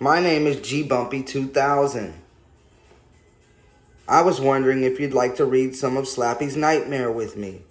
My name is G Bumpy 2000. I was wondering if you'd like to read some of Slappy's Nightmare with me.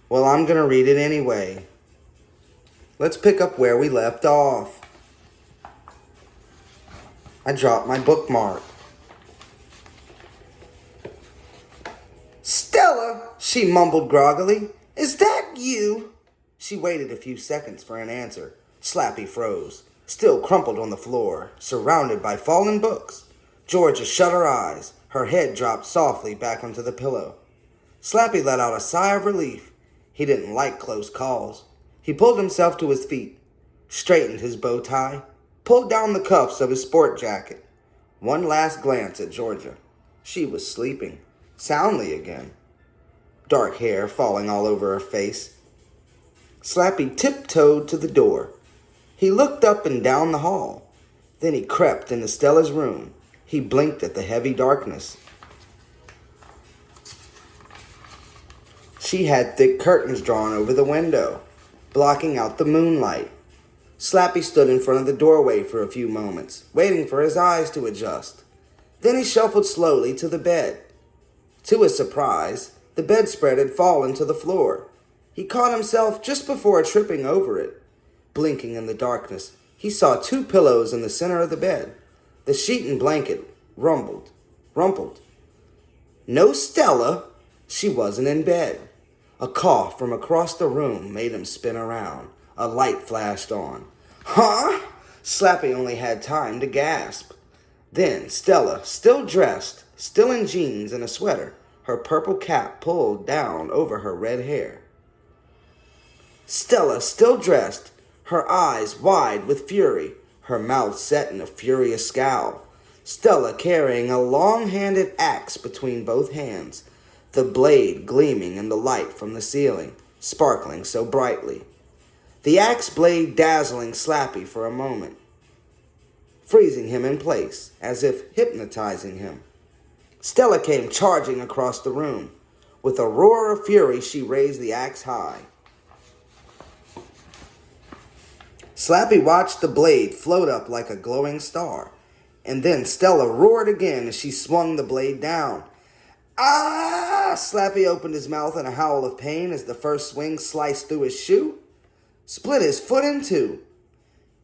Well, I'm gonna read it anyway. Let's pick up where we left off. I dropped my bookmark. Stella, she mumbled groggily. Is that you? She waited a few seconds for an answer. Slappy froze, still crumpled on the floor, surrounded by fallen books. Georgia shut her eyes. Her head dropped softly back onto the pillow. Slappy let out a sigh of relief. He didn't like close calls. He pulled himself to his feet, straightened his bow tie, pulled down the cuffs of his sport jacket. One last glance at Georgia. She was sleeping, soundly again, dark hair falling all over her face. Slappy tiptoed to the door. He looked up and down the hall. Then he crept into Stella's room. He blinked at the heavy darkness. She had thick curtains drawn over the window, blocking out the moonlight. Slappy stood in front of the doorway for a few moments, waiting for his eyes to adjust. Then he shuffled slowly to the bed. To his surprise, the bedspread had fallen to the floor. He caught himself just before tripping over it. Blinking in the darkness, he saw two pillows in the center of the bed. The sheet and blanket rumpled. No Stella. She wasn't in bed. A cough from across the room made him spin around. A light flashed on. Huh? Slappy only had time to gasp. Then Stella, still dressed, still in jeans and a sweater, her purple cap pulled down over her red hair. Stella, still dressed, her eyes wide with fury, her mouth set in a furious scowl. Stella carrying a long-handed axe between both hands, the blade gleaming in the light from the ceiling, sparkling so brightly. The axe blade dazzling Slappy for a moment, freezing him in place, as if hypnotizing him. Stella came charging across the room. With a roar of fury, she raised the axe high. Slappy watched the blade float up like a glowing star, and then Stella roared again as she swung the blade down. Ah! Slappy opened his mouth in a howl of pain as the first swing sliced through his shoe, split his foot in two.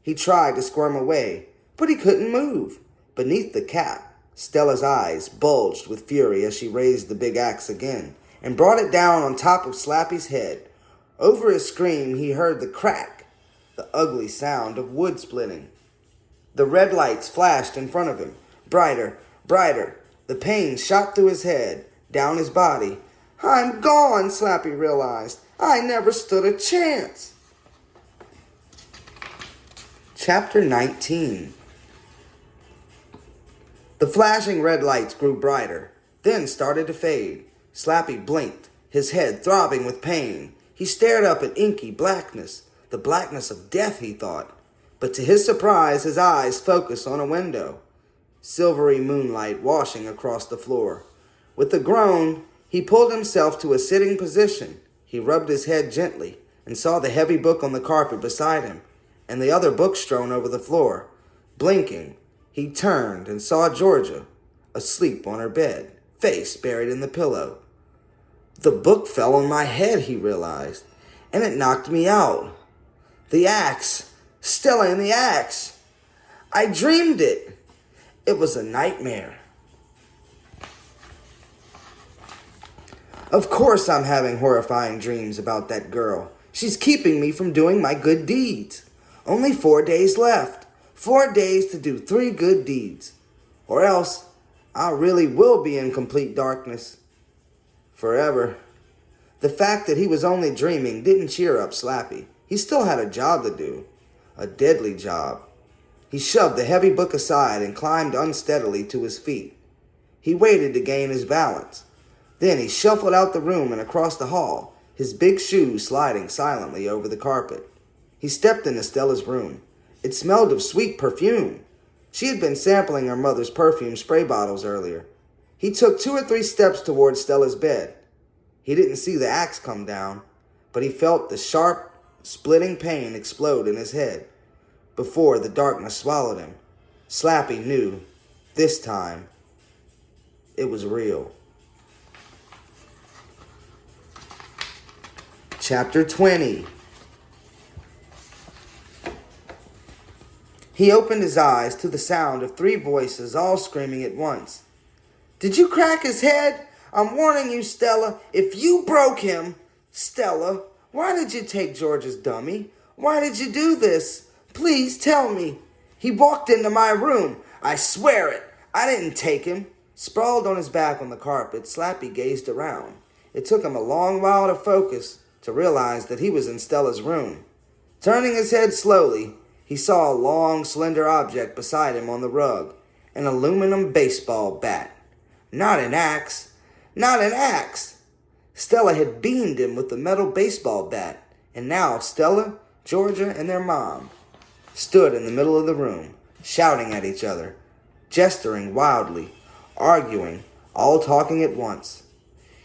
He tried to squirm away, but he couldn't move. Beneath the cap, Stella's eyes bulged with fury as she raised the big axe again and brought it down on top of Slappy's head. Over his scream, he heard the crack, the ugly sound of wood splitting. The red lights flashed in front of him, brighter, brighter. The pain shot through his head, down his body. I'm gone, Slappy realized. I never stood a chance. Chapter 19. The flashing red lights grew brighter, then started to fade. Slappy blinked, his head throbbing with pain. He stared up at inky blackness, the blackness of death, he thought. But to his surprise, his eyes focused on a window, silvery moonlight washing across the floor. With a groan, he pulled himself to a sitting position. He rubbed his head gently and saw the heavy book on the carpet beside him and the other books strewn over the floor. Blinking, he turned and saw Georgia, asleep on her bed, face buried in the pillow. The book fell on my head, he realized, and it knocked me out. The axe, Stella and the axe. I dreamed it. It was a nightmare. Of course I'm having horrifying dreams about that girl. She's keeping me from doing my good deeds. Only 4 days left. 4 days to do 3 good deeds. Or else, I really will be in complete darkness. Forever. The fact that he was only dreaming didn't cheer up Slappy. He still had a job to do. A deadly job. He shoved the heavy book aside and climbed unsteadily to his feet. He waited to gain his balance. Then he shuffled out the room and across the hall, his big shoes sliding silently over the carpet. He stepped into Stella's room. It smelled of sweet perfume. She had been sampling her mother's perfume spray bottles earlier. He took 2 or 3 steps towards Stella's bed. He didn't see the axe come down, but he felt the sharp, splitting pain explode in his head. before the darkness swallowed him. Slappy knew this time it was real. Chapter 20. He opened his eyes to the sound of 3 voices all screaming at once. Did you crack his head? I'm warning you, Stella. If you broke him... Stella, why did you take George's dummy? Why did you do this? Please tell me. He walked into my room. I swear it. I didn't take him. Sprawled on his back on the carpet, Slappy gazed around. It took him a long while to focus, to realize that he was in Stella's room. Turning his head slowly, he saw a long, slender object beside him on the rug, an aluminum baseball bat. Not an axe. Not an axe. Stella had beamed him with the metal baseball bat, and now Stella, Georgia, and their mom stood in the middle of the room, shouting at each other, gesturing wildly, arguing, all talking at once.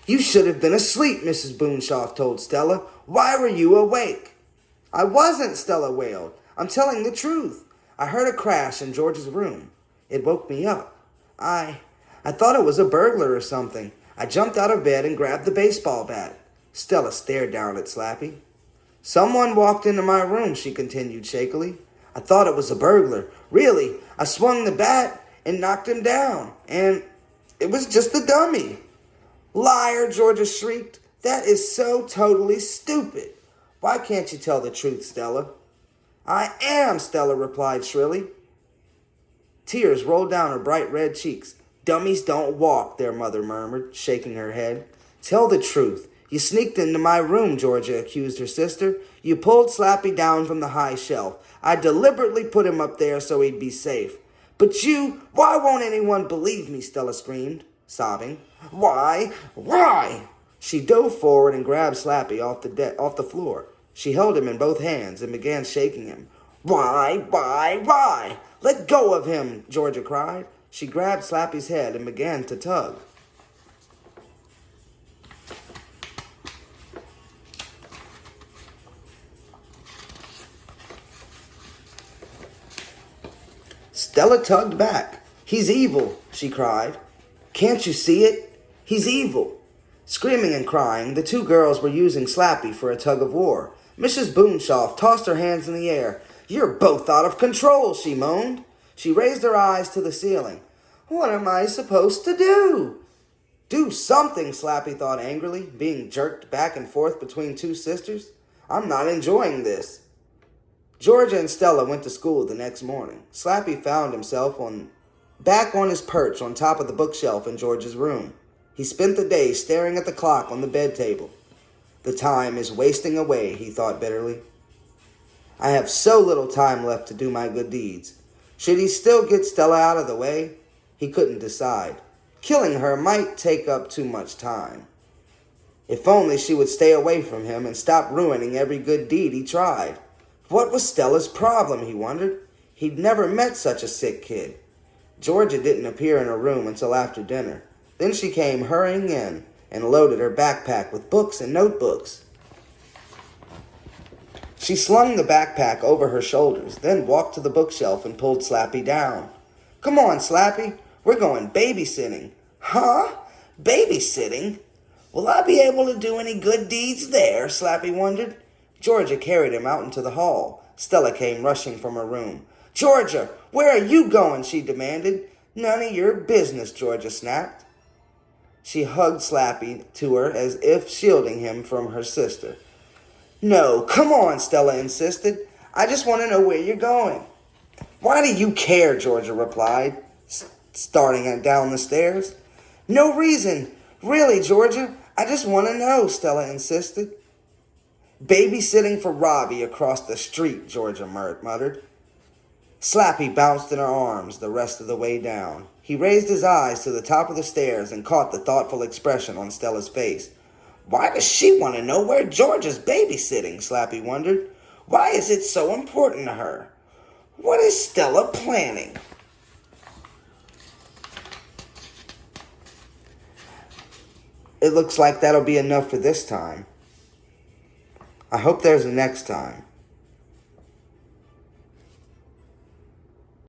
You should have been asleep, Mrs. Boonshoff told Stella. Why were you awake? I wasn't, Stella wailed. I'm telling the truth. I heard a crash in George's room. It woke me up. I thought it was a burglar or something. I jumped out of bed and grabbed the baseball bat. Stella stared down at Slappy. Someone walked into my room, she continued shakily. I thought it was a burglar. Really, I swung the bat and knocked him down. And it was just a dummy. Liar, Georgia shrieked. That is so totally stupid. Why can't you tell the truth, Stella? I am, Stella replied shrilly. Tears rolled down her bright red cheeks. Dummies don't walk, their mother murmured, shaking her head. Tell the truth. You sneaked into my room, Georgia accused her sister. You pulled Slappy down from the high shelf. I deliberately put him up there so he'd be safe. But why won't anyone believe me, Stella screamed, sobbing. Why? She dove forward and grabbed Slappy off the floor. She held him in both hands and began shaking him. Why? Let go of him, Georgia cried. She grabbed Slappy's head and began to tug. Stella tugged back. He's evil, she cried. Can't you see it? He's evil. Screaming and crying, the 2 girls were using Slappy for a tug of war. Mrs. Boonshoff tossed her hands in the air. You're both out of control, she moaned. She raised her eyes to the ceiling. What am I supposed to do? Do something, Slappy thought angrily, being jerked back and forth between 2 sisters. I'm not enjoying this. Georgia and Stella went to school the next morning. Slappy found himself back on his perch on top of the bookshelf in George's room. He spent the day staring at the clock on the bed table. The time is wasting away, he thought bitterly. I have so little time left to do my good deeds. Should he still get Stella out of the way? He couldn't decide. Killing her might take up too much time. If only she would stay away from him and stop ruining every good deed he tried. What was Stella's problem, he wondered. He'd never met such a sick kid. Georgia didn't appear in her room until after dinner. Then she came hurrying in and loaded her backpack with books and notebooks. She slung the backpack over her shoulders, then walked to the bookshelf and pulled Slappy down. Come on, Slappy, we're going babysitting. Huh? Babysitting? Will I be able to do any good deeds there? Slappy wondered. Georgia carried him out into the hall. Stella came rushing from her room. Georgia, where are you going? She demanded. None of your business, Georgia snapped. She hugged Slappy to her as if shielding him from her sister. No, come on, Stella insisted. I just want to know where you're going. Why do you care? Georgia replied, starting down the stairs. No reason. Really, Georgia, I just want to know, Stella insisted. Babysitting for Robbie across the street, Georgia muttered. Slappy bounced in her arms the rest of the way down. He raised his eyes to the top of the stairs and caught the thoughtful expression on Stella's face. Why does she want to know where Georgia's babysitting? Slappy wondered. Why is it so important to her? What is Stella planning? It looks like that'll be enough for this time. I hope there's a next time.